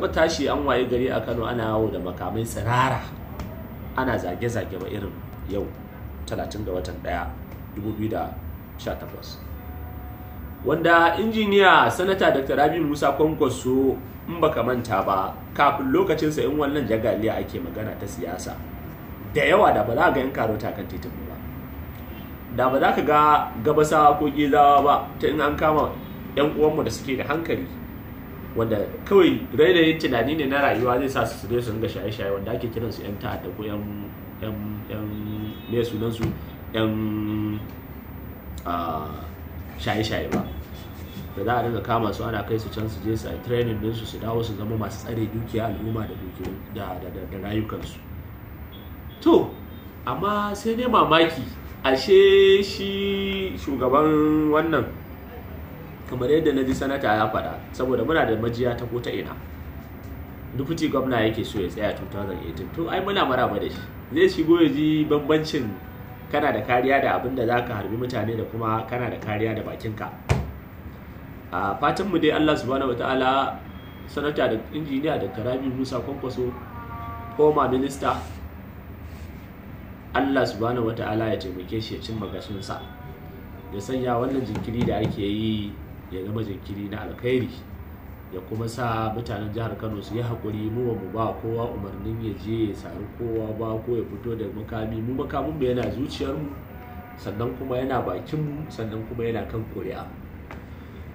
tashi an waye gari a Kano ana yawo da makamai tsirara, ana zage-zage ba irin yau 30 ga watan 1 2018, wanda injiniya sanata Dr. Rabi Musa Kwankwaso in baka manta ba kafin lokacinsa in wannan jagaliya ake magana ta siyasa da yawa da ba za ga yan karota kan titin ba, da ba za ka ga gabasawa ko gezawa ba ta in an kama yan uwanmu da suke da hankali, wanda kawai rairayin tunani ne na rayuwa zai sa su su ringa shaye-shaye, wanda ake kiransu yan ta'adda ko yan me sunansu yan shaye-shaye ba, da za a dinga kama su ana kai su can su je su training ɗinsu su dawo su zama masu tsare dukiya al'umma da rayukansu. To amma sai dai mamaki, ashe shi shugaban wannan kamar yadda na ji sanata ya faɗa, saboda muna da majiya ta ko ta ina, dufuti gwamna yake so ya tsaya 2018, to ai muna maraba da shi, zai shigo ya ji bambancin kana da kariya da abin da za ka harbi mutane da kuma kana da kariya da bakinka. A fatanmu dai Allah subhanahu wataala sanata da injiniya da Rabi Musa Kwankwaso former minister, Allah subhanahu wataala ya taimake shi ya cimma gashinsa, ya sanya wannan jinkiri da ake yi ya zama jinkiri na alkhairi, ya kuma sa mutanen jihar Kano su yi haƙuri. Mu ba mu ba kowa umarnin ya je ya sari kowa ba ko ya fito da makami, mu makamin mu yana zuciyarmu, sannan kuma yana bakinmu, sannan kuma yana kan ƙuri'a.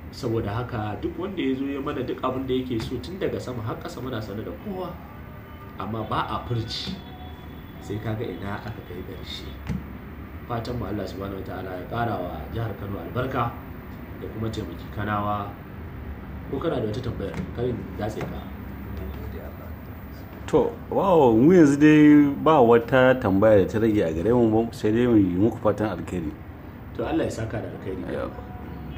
Saboda haka duk wanda ya zo ya mana duk abin da yake so tun daga sama har ƙasa muna sanar da kowa, amma ba a furci sai kaga ina aka kai ƙarshe. Fatan mu Allah subhanahu wataala ya ƙara wa jihar Kano albarka da kuma taimaki Kanawa. Ko kana da wata tambayar karin datse ka? To wow, mu yanzu dai ba wata tambaya da ta rage a gare mu, sai dai mu yi muku fatan alkhairi. To Allah ya saka da alkhairi.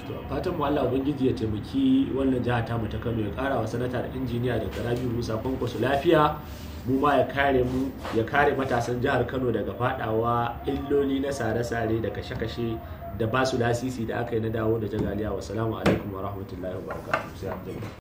To fatan mu Allah ubangiji ya taimaki wannan jiha ta mu ta Kano, ya ƙara wa sanata da injiniya da Rabi Musa Kwankwaso lafiya, mu ma ya kare mu, ya kare matasan jihar Kano daga fadawa illoli na sare-sare da kashe-kashe da ba su lasisi da aka yi na dawo da jagaliya. Wassalamu alaikum wa rahmatullahi wa barakatuh.